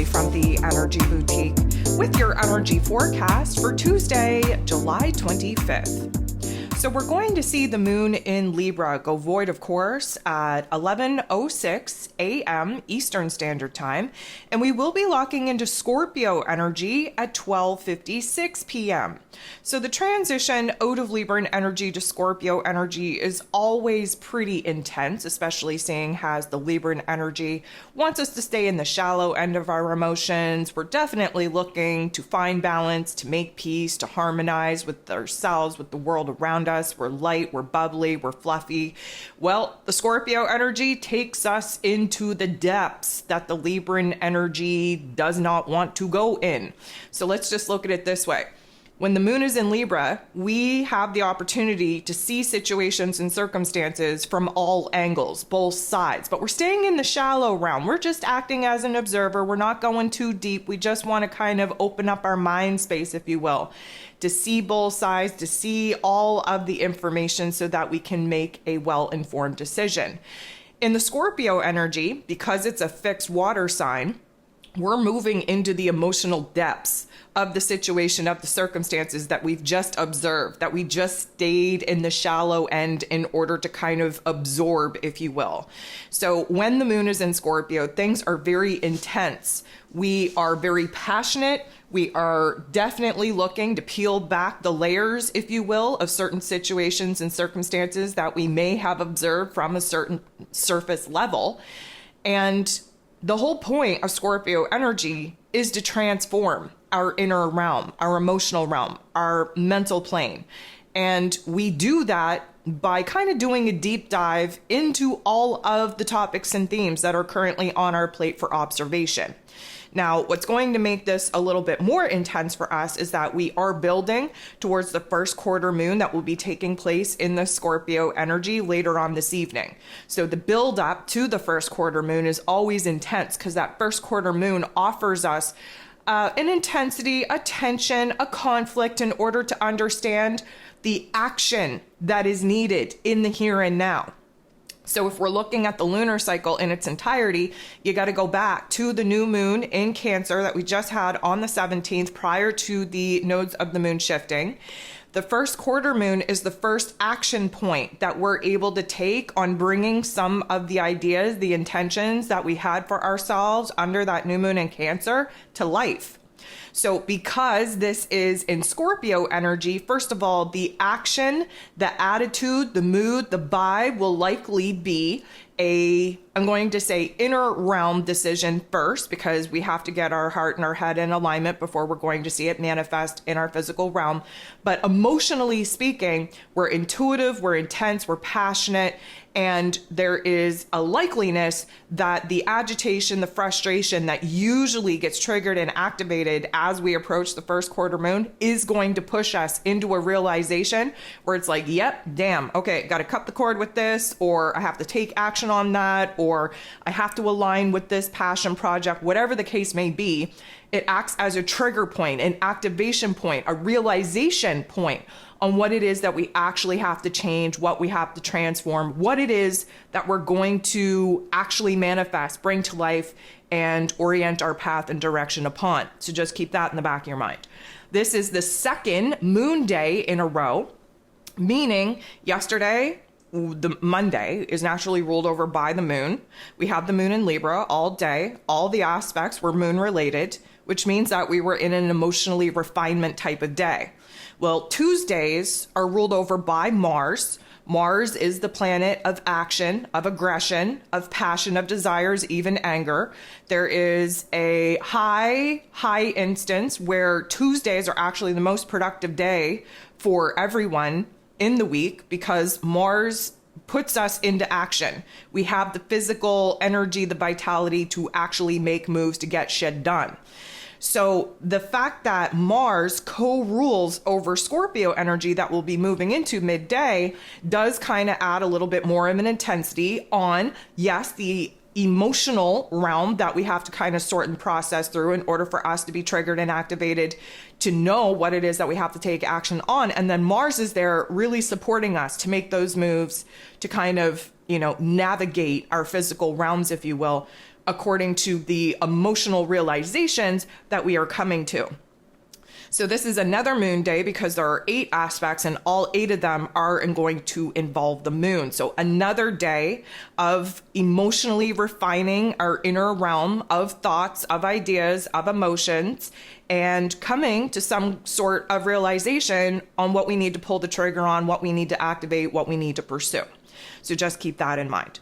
Natalie from the Energy Boutique with your energy forecast for Tuesday, July 25th. So we're going to see the moon in Libra go void, of course, at 11:06 a.m. Eastern Standard Time, and we will be locking into Scorpio energy at 12:56 p.m. So the transition out of Libran energy to Scorpio energy is always pretty intense, especially seeing as the Libran energy wants us to stay in the shallow end of our emotions. We're definitely looking to find balance, to make peace, to harmonize with ourselves, with the world around us. We're light, we're bubbly, we're fluffy. Well, the Scorpio energy takes us into the depths that the Libran energy does not want to go in. So let's just look at it this way. When the moon is in Libra, we have the opportunity to see situations and circumstances from all angles, both sides, but we're staying in the shallow realm. We're just acting as an observer. We're not going too deep. We just want to kind of open up our mind space, if you will, to see both sides, to see all of the information so that we can make a well-informed decision. In the Scorpio energy, because it's a fixed water sign, we're moving into the emotional depths of the situation, of the circumstances that we've just observed, that we just stayed in the shallow end in order to kind of absorb, if you will. So when the moon is in Scorpio, things are very intense. We are very passionate. We are definitely looking to peel back the layers, if you will, of certain situations and circumstances that we may have observed from a certain surface level. And the whole point of Scorpio energy is to transform our inner realm, our emotional realm, our mental plane. And we do that by kind of doing a deep dive into all of the topics and themes that are currently on our plate for observation. Now, what's going to make this a little bit more intense for us is that we are building towards the first quarter moon that will be taking place in the Scorpio energy later on this evening. So the build up to the first quarter moon is always intense because that first quarter moon offers us an intensity, a tension, a conflict in order to understand the action that is needed in the here and now. So if we're looking at the lunar cycle in its entirety, you got to go back to the new moon in Cancer that we just had on the 17th prior to the nodes of the moon shifting. The first quarter moon is the first action point that we're able to take on bringing some of the ideas, the intentions that we had for ourselves under that new moon in Cancer to life. So because this is in Scorpio energy, first of all, the action, the attitude, the mood, the vibe will likely be I'm going to say inner realm decision first, because we have to get our heart and our head in alignment before we're going to see it manifest in our physical realm. But emotionally speaking, we're intuitive, we're intense, we're passionate, and there is a likeliness that the agitation, the frustration that usually gets triggered and activated as we approach the first quarter moon is going to push us into a realization where it's like, yep, damn, okay, got to cut the cord with this, or I have to take action on that, or I have to align with this passion project, whatever the case may be. It acts as a trigger point, an activation point, a realization point on what it is that we actually have to change, what we have to transform, what it is that we're going to actually manifest, bring to life, and orient our path and direction upon. So just keep that in the back of your mind. This is the second moon day in a row, meaning yesterday, the Monday, is naturally ruled over by the moon. We have the moon in Libra all day. All the aspects were moon related, which means that we were in an emotionally refinement type of day. Well, Tuesdays are ruled over by Mars. Mars is the planet of action, of aggression, of passion, of desires, even anger. There is a high instance where Tuesdays are actually the most productive day for everyone in the week because Mars puts us into action. We have the physical energy, the vitality to actually make moves to get shit done. So the fact that Mars co-rules over Scorpio energy that we'll be moving into midday does kind of add a little bit more of an intensity on, yes, the emotional realm that we have to kind of sort and process through in order for us to be triggered and activated to know what it is that we have to take action on. And then Mars is there really supporting us to make those moves to kind of, navigate our physical realms, if you will, according to the emotional realizations that we are coming to. So this is another moon day because there are 8 aspects and all 8 of them are going to involve the moon. So another day of emotionally refining our inner realm of thoughts, of ideas, of emotions, and coming to some sort of realization on what we need to pull the trigger on, what we need to activate, what we need to pursue. So just keep that in mind.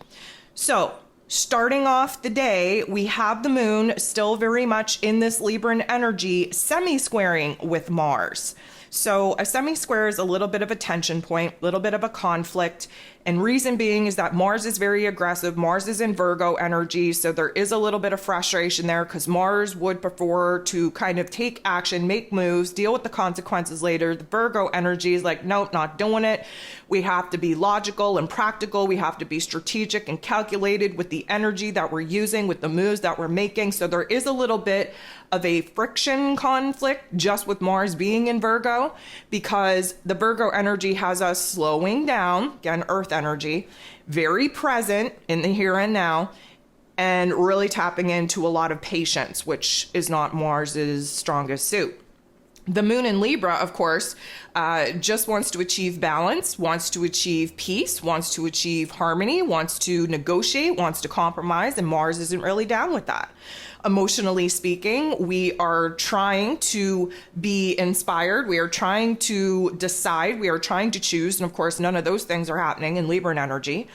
So starting off the day, we have the moon still very much in this Libran energy, semi-squaring with Mars. So a semi-square is a little bit of a tension point, a little bit of a conflict. And reason being is that Mars is very aggressive. Mars is in Virgo energy. So there is a little bit of frustration there because Mars would prefer to kind of take action, make moves, deal with the consequences later. The Virgo energy is like, nope, not doing it. We have to be logical and practical. We have to be strategic and calculated with the energy that we're using, with the moves that we're making. So there is a little bit of a friction conflict just with Mars being in Virgo, because the Virgo energy has us slowing down, again, Earth energy, very present in the here and now, and really tapping into a lot of patience, which is not Mars's strongest suit. The moon in Libra, of course, just wants to achieve balance, wants to achieve peace, wants to achieve harmony, wants to negotiate, wants to compromise, and Mars isn't really down with that. Emotionally speaking, we are trying to be inspired. We are trying to decide. We are trying to choose. And of course, none of those things are happening in Libran energy.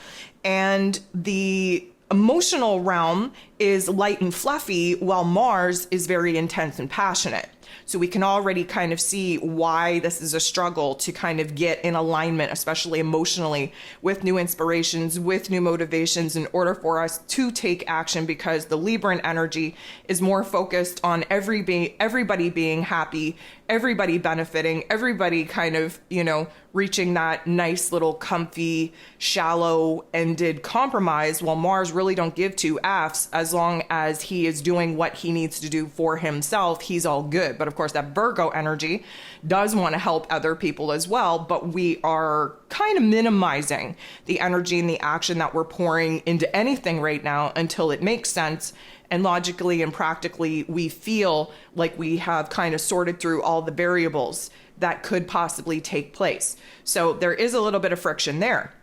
And the emotional realm is light and fluffy, while Mars is very intense and passionate. So we can already kind of see why this is a struggle to kind of get in alignment, especially emotionally, with new inspirations, with new motivations in order for us to take action, because the Libran energy is more focused on everybody being happy, everybody benefiting, everybody kind of, reaching that nice little comfy, shallow-ended compromise, while Mars really don't give 2 Fs. As long as he is doing what he needs to do for himself, he's all good. But of course, that Virgo energy does want to help other people as well, but we are kind of minimizing the energy and the action that we're pouring into anything right now until it makes sense. And logically and practically, we feel like we have kind of sorted through all the variables that could possibly take place. So there is a little bit of friction there.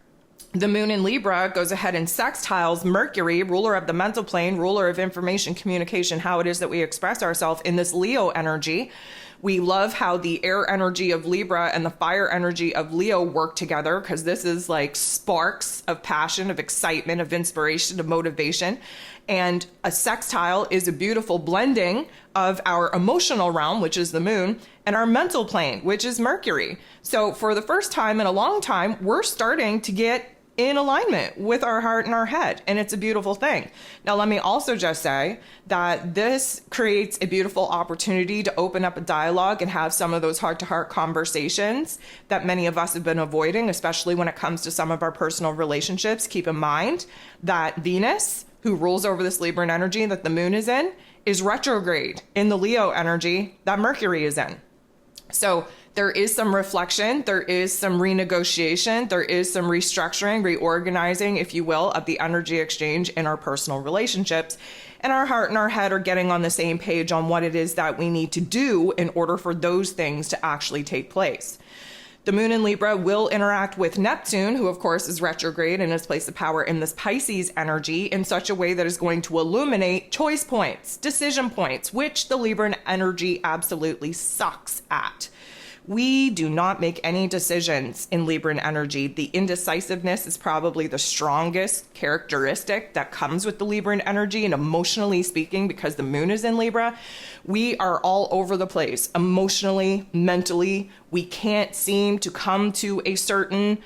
The moon in Libra goes ahead and sextiles Mercury, ruler of the mental plane, ruler of information, communication, how it is that we express ourselves in this Leo energy. We love how the air energy of Libra and the fire energy of Leo work together, because this is like sparks of passion, of excitement, of inspiration, of motivation. And a sextile is a beautiful blending of our emotional realm, which is the moon, and our mental plane, which is Mercury. So for the first time in a long time, we're starting to get in alignment with our heart and our head. And it's a beautiful thing. Now, let me also just say that this creates a beautiful opportunity to open up a dialogue and have some of those heart-to-heart conversations that many of us have been avoiding, especially when it comes to some of our personal relationships. Keep in mind that Venus, who rules over this Libran energy that the moon is retrograde in the Leo energy that Mercury is in. So there is some reflection, there is some renegotiation, there is some restructuring, reorganizing, if you will, of the energy exchange in our personal relationships. And our heart and our head are getting on the same page on what it is that we need to do in order for those things to actually take place. The moon in Libra will interact with Neptune, who of course is retrograde in his place of power in this Pisces energy, in such a way that is going to illuminate choice points, decision points, which the Libran energy absolutely sucks at. We do not make any decisions in Libran energy. The indecisiveness is probably the strongest characteristic that comes with the Libran energy, and emotionally speaking, because the moon is in Libra, we are all over the place emotionally, mentally. We can't seem to come to a certain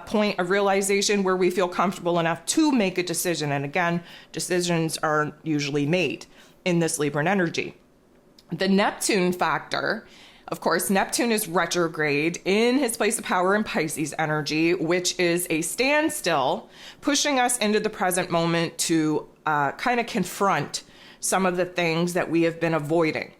point of realization where we feel comfortable enough to make a decision. And again, decisions aren't usually made in this Libran energy. The Neptune factor, of course, Neptune is retrograde in his place of power in Pisces energy, which is a standstill, pushing us into the present moment to kind of confront some of the things that we have been avoiding.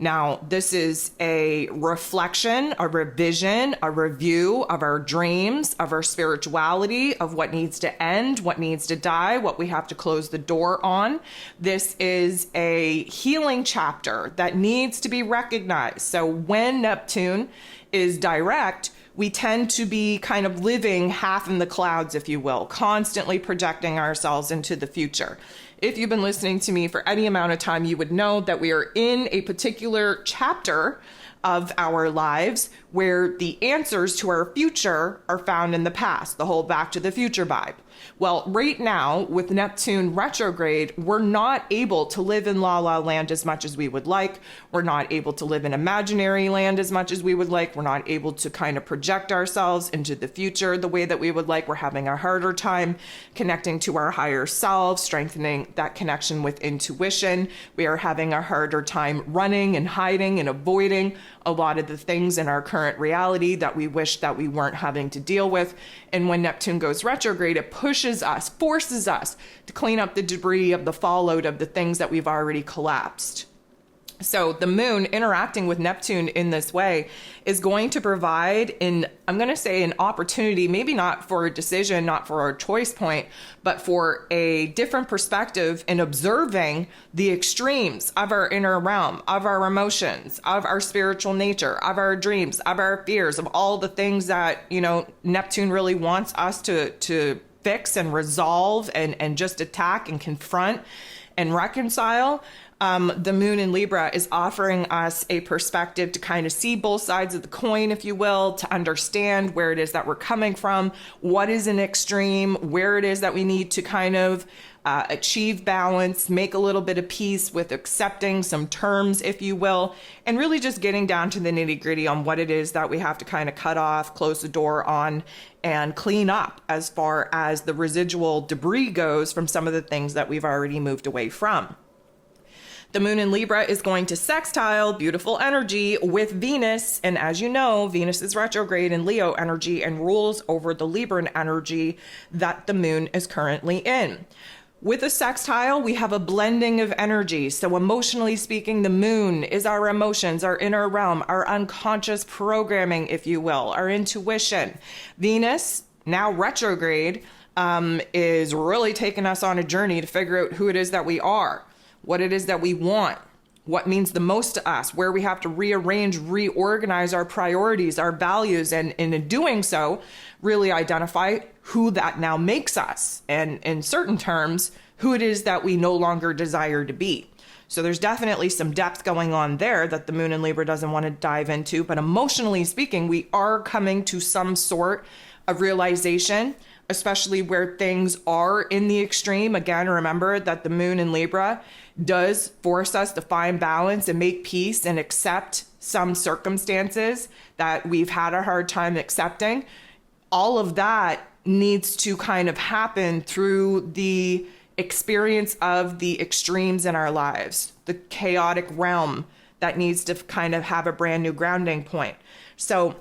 Now, this is a reflection, a revision, a review of our dreams, of our spirituality, of what needs to end, what needs to die, what we have to close the door on. This is a healing chapter that needs to be recognized. So when Neptune is direct, we tend to be kind of living half in the clouds, if you will, constantly projecting ourselves into the future. If you've been listening to me for any amount of time, you would know that we are in a particular chapter of our lives where the answers to our future are found in the past, the whole Back to the Future vibe. Well, right now with Neptune retrograde, we're not able to live in La La Land as much as we would like. We're not able to live in imaginary land as much as we would like. We're not able to kind of project ourselves into the future the way that we would like. We're having a harder time connecting to our higher selves, strengthening that connection with intuition. We are having a harder time running and hiding and avoiding a lot of the things in our current reality that we wish that we weren't having to deal with. And when Neptune goes retrograde, it pushes us, forces us to clean up the debris of the fallout of the things that we've already collapsed. So the moon interacting with Neptune in this way is going to provide I'm going to say an opportunity, maybe not for a decision, not for a choice point, but for a different perspective in observing the extremes of our inner realm, of our emotions, of our spiritual nature, of our dreams, of our fears, of all the things that, Neptune really wants us to fix and resolve and just attack and confront and reconcile. The moon in Libra is offering us a perspective to kind of see both sides of the coin, if you will, to understand where it is that we're coming from, what is an extreme, where it is that we need to kind of achieve balance, make a little bit of peace with accepting some terms, if you will, and really just getting down to the nitty gritty on what it is that we have to kind of cut off, close the door on, and clean up as far as the residual debris goes from some of the things that we've already moved away from. The moon in Libra is going to sextile, beautiful energy, with Venus. And as you know, Venus is retrograde in Leo energy and rules over the Libran energy that the moon is currently in. With a sextile, we have a blending of energy. So emotionally speaking, the moon is our emotions, our inner realm, our unconscious programming, if you will, our intuition. Venus, now retrograde, is really taking us on a journey to figure out who it is that we are, what it is that we want, what means the most to us, where we have to rearrange, reorganize our priorities, our values, and in doing so, really identify who that now makes us, and in certain terms, who it is that we no longer desire to be. So there's definitely some depth going on there that the moon in Libra doesn't want to dive into, but emotionally speaking, we are coming to some sort of realization, especially where things are in the extreme. Again, remember that the moon in Libra does force us to find balance and make peace and accept some circumstances that we've had a hard time accepting. All of that needs to kind of happen through the experience of the extremes in our lives, the chaotic realm that needs to kind of have a brand new grounding point. So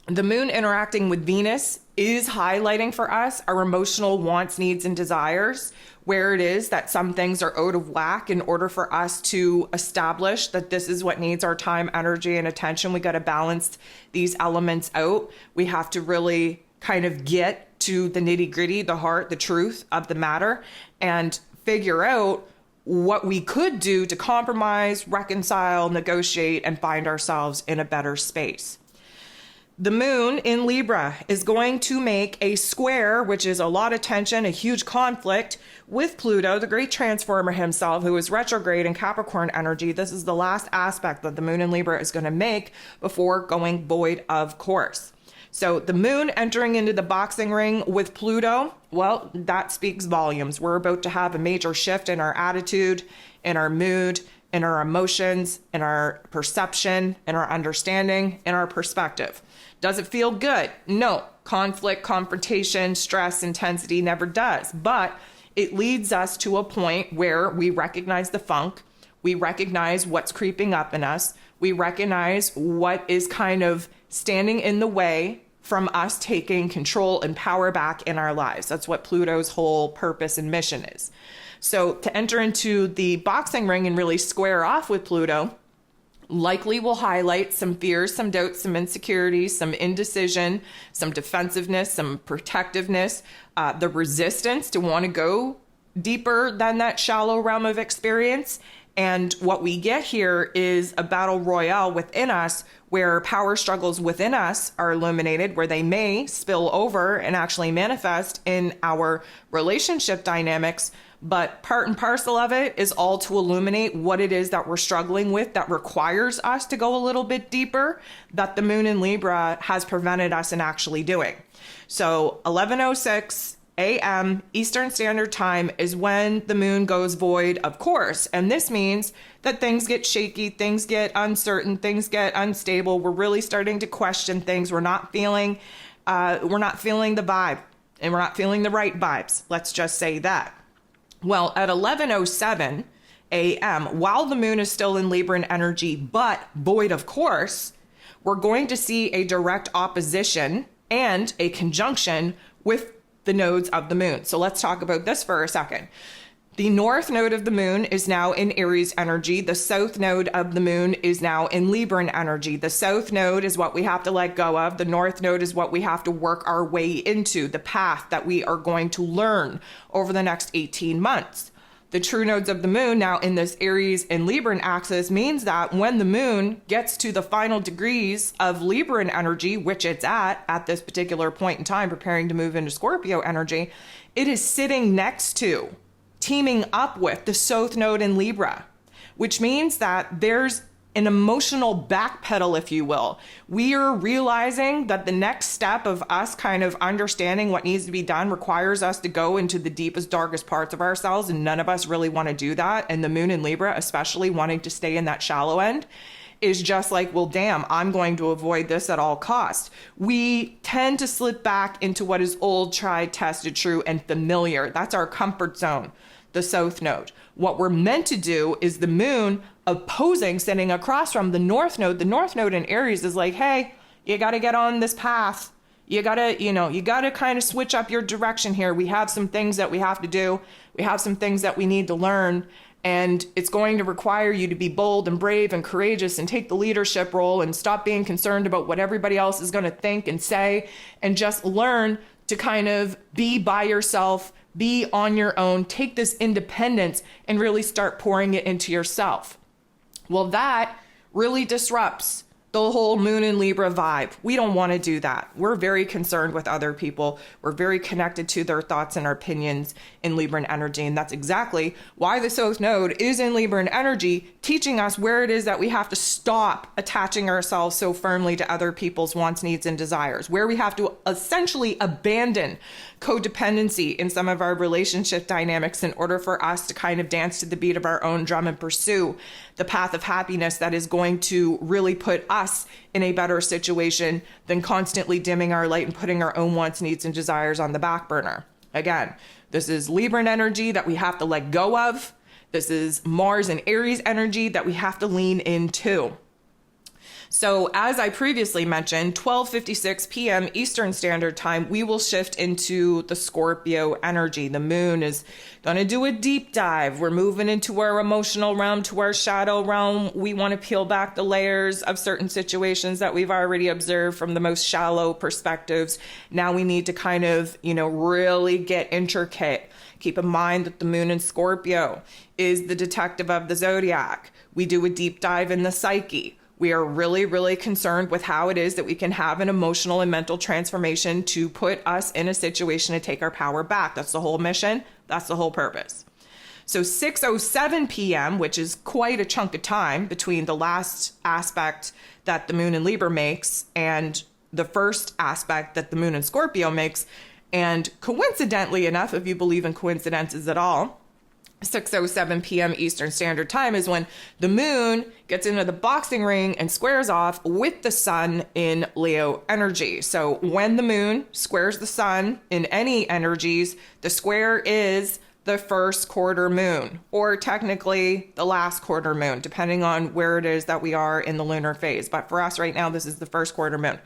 the moon interacting with Venus is highlighting for us our emotional wants, needs, and desires, where it is that some things are out of whack. In order for us to establish that this is what needs our time, energy, and attention, we got to balance these elements out. We have to really kind of get to the nitty gritty, the heart, the truth of the matter, and figure out what we could do to compromise, reconcile, negotiate, and find ourselves in a better space. The moon in Libra is going to make a square, which is a lot of tension, a huge conflict, with Pluto, the great transformer himself, who is retrograde in Capricorn energy. This is the last aspect that the moon in Libra is going to make before going void of course. So the moon entering into the boxing ring with Pluto, well, that speaks volumes. We're about to have a major shift in our attitude, in our mood, in our emotions, in our perception, in our understanding, in our perspective. Does it feel good? No. Conflict, confrontation, stress, intensity never does. But it leads us to a point where we recognize the funk. We recognize what's creeping up in us. We recognize what is kind of standing in the way from us taking control and power back in our lives. That's what Pluto's whole purpose and mission is. So to enter into the boxing ring and really square off with Pluto, likely will highlight some fears, some doubts, some insecurities, some indecision, some defensiveness, some protectiveness, the resistance to want to go deeper than that shallow realm of experience. And what we get here is a battle royale within us where power struggles within us are illuminated, where they may spill over and actually manifest in our relationship dynamics. But part and parcel of it is all to illuminate what it is that we're struggling with that requires us to go a little bit deeper, that the moon in Libra has prevented us in actually doing. So 11:06 a.m. Eastern Standard Time is when the moon goes void, of course. And this means that things get shaky, things get uncertain, things get unstable. We're really starting to question things. We're not feeling the vibe, and we're not feeling the right vibes. Let's just say that. Well, at 11:07 a.m., while the moon is still in Libran energy, but void, of course, we're going to see a direct opposition and a conjunction with the nodes of the moon. So let's talk about this for a second. The north node of the moon is now in Aries energy. The south node of the moon is now in Libran energy. The south node is what we have to let go of. The north node is what we have to work our way into, the path that we are going to learn over the next 18 months. The true nodes of the moon now in this Aries and Libran axis means that when the moon gets to the final degrees of Libran energy, which it's at this particular point in time, preparing to move into Scorpio energy, it is sitting next to, teaming up with the south node in Libra, which means that there's an emotional backpedal, if you will. We are realizing that the next step of us kind of understanding what needs to be done requires us to go into the deepest, darkest parts of ourselves, and none of us really want to do that. And the moon in Libra, especially wanting to stay in that shallow end, is just like, well, damn, I'm going to avoid this at all costs. We tend to slip back into what is old, tried, tested, true, and familiar. That's our comfort zone, the south node. What we're meant to do is the moon opposing, sitting across from the north node. The north node in Aries is like, hey, you got to get on this path. You got to kind of switch up your direction here. We have some things that we have to do. We have some things that we need to learn. And it's going to require you to be bold and brave and courageous and take the leadership role and stop being concerned about what everybody else is going to think and say, and just learn to kind of be by yourself, be on your own, take this independence and really start pouring it into yourself. Well, that really disrupts the whole moon in Libra vibe. We don't want to do that. We're very concerned with other people. We're very connected to their thoughts and our opinions in Libran energy. And that's exactly why the south node is in Libran energy, teaching us where it is that we have to stop attaching ourselves so firmly to other people's wants, needs, and desires, where we have to essentially abandon codependency in some of our relationship dynamics in order for us to kind of dance to the beat of our own drum and pursue the path of happiness that is going to really put us in a better situation than constantly dimming our light and putting our own wants, needs, and desires on the back burner. Again, this is Libran energy that we have to let go of. This is Mars and Aries energy that we have to lean into. So as I previously mentioned, 12:56 p.m. Eastern Standard Time, we will shift into the Scorpio energy. The moon is going to do a deep dive. We're moving into our emotional realm, to our shadow realm. We want to peel back the layers of certain situations that we've already observed from the most shallow perspectives. Now we need to kind of, really get intricate. Keep in mind that the moon in Scorpio is the detective of the zodiac. We do a deep dive in the psyche. We are really, really concerned with how it is that we can have an emotional and mental transformation to put us in a situation to take our power back. That's the whole mission. That's the whole purpose. So 6:07 p.m., which is quite a chunk of time between the last aspect that the moon in Libra makes and the first aspect that the moon in Scorpio makes. And coincidentally enough, if you believe in coincidences at all, 6:07 p.m. Eastern Standard Time is when the moon gets into the boxing ring and squares off with the sun in Leo energy. So when the moon squares the sun in any energies, the square is the first quarter moon, or technically the last quarter moon, depending on where it is that we are in the lunar phase. But for us right now, this is the first quarter moon.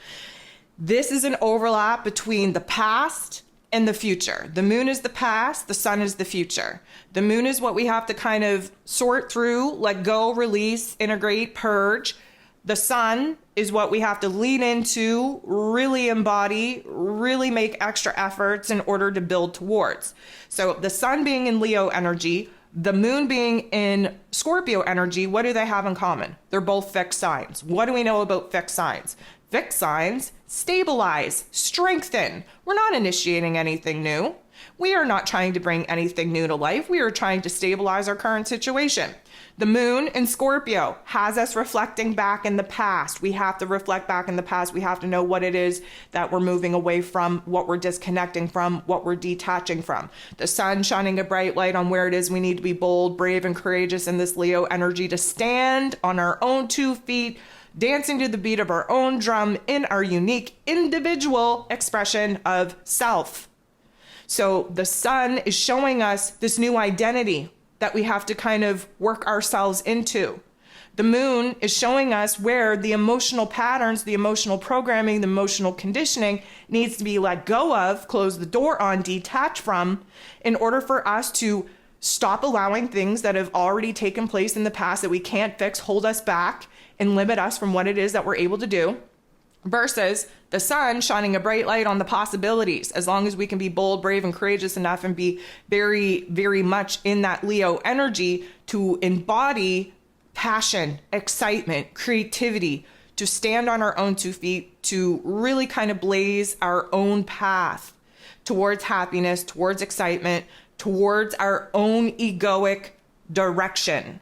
This is an overlap between the past and the future. The moon is the past, the sun is the future. The moon is what we have to kind of sort through, let go, release, integrate, purge. The sun is what we have to lean into, really embody, really make extra efforts in order to build towards. So the sun being in Leo energy, the moon being in Scorpio energy, what do they have in common? They're both fixed signs. What do we know about fixed signs? Fixed signs stabilize, strengthen. We're not initiating anything new. We are not trying to bring anything new to life. We are trying to stabilize our current situation. The moon in Scorpio has us reflecting back in the past. We have to reflect back in the past. We have to know what it is that we're moving away from, what we're disconnecting from, what we're detaching from. The sun shining a bright light on where it is we need to be bold, brave, and courageous in this Leo energy to stand on our own 2 feet, dancing to the beat of our own drum in our unique individual expression of self. So the sun is showing us this new identity that we have to kind of work ourselves into. The moon is showing us where the emotional patterns, the emotional programming, the emotional conditioning needs to be let go of, close the door on, detach from, in order for us to stop allowing things that have already taken place in the past that we can't fix, hold us back, and limit us from what it is that we're able to do. Versus the sun shining a bright light on the possibilities. As long as we can be bold, brave, and courageous enough and be very, very much in that Leo energy to embody passion, excitement, creativity, to stand on our own 2 feet, to really kind of blaze our own path towards happiness, towards excitement, towards our own egoic direction.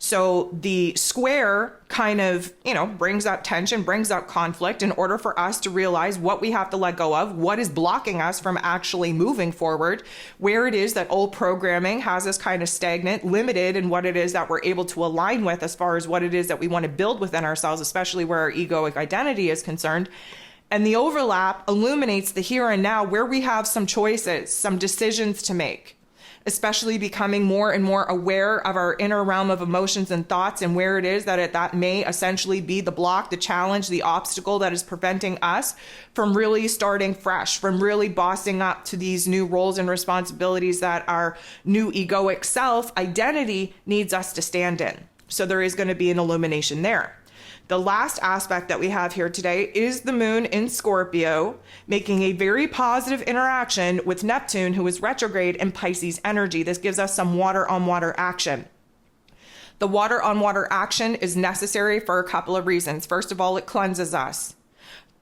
So the square kind of, brings up tension, brings up conflict in order for us to realize what we have to let go of, what is blocking us from actually moving forward, where it is that old programming has us kind of stagnant, limited in what it is that we're able to align with as far as what it is that we want to build within ourselves, especially where our egoic identity is concerned. And the overlap illuminates the here and now where we have some choices, some decisions to make. Especially becoming more and more aware of our inner realm of emotions and thoughts and where it is that may essentially be the block, the challenge, the obstacle that is preventing us from really starting fresh, from really bossing up to these new roles and responsibilities that our new egoic self identity needs us to stand in. So there is going to be an illumination there. The last aspect that we have here today is the moon in Scorpio, making a very positive interaction with Neptune, who is retrograde in Pisces energy. This gives us some water on water action. The water on water action is necessary for a couple of reasons. First of all, it cleanses us.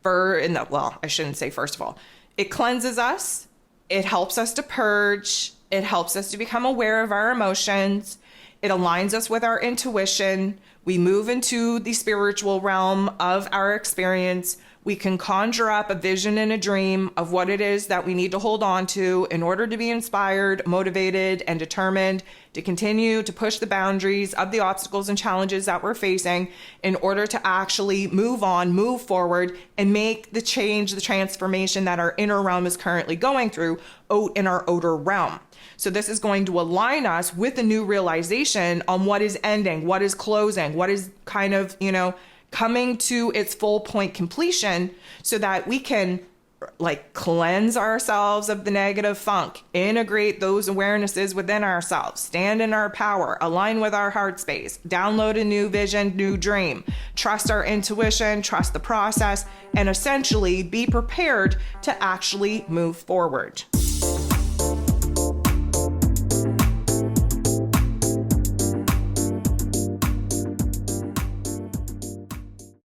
I shouldn't say first of all. It cleanses us. It helps us to purge. It helps us to become aware of our emotions. It aligns us with our intuition. We move into the spiritual realm of our experience. We can conjure up a vision and a dream of what it is that we need to hold on to in order to be inspired, motivated, and determined to continue to push the boundaries of the obstacles and challenges that we're facing in order to actually move on, move forward, and make the change, the transformation that our inner realm is currently going through out in our outer realm. So this is going to align us with a new realization on what is ending, what is closing, what is kind of, coming to its full point completion so that we can cleanse ourselves of the negative funk, integrate those awarenesses within ourselves, stand in our power, align with our heart space, download a new vision, new dream, trust our intuition, trust the process, and essentially be prepared to actually move forward.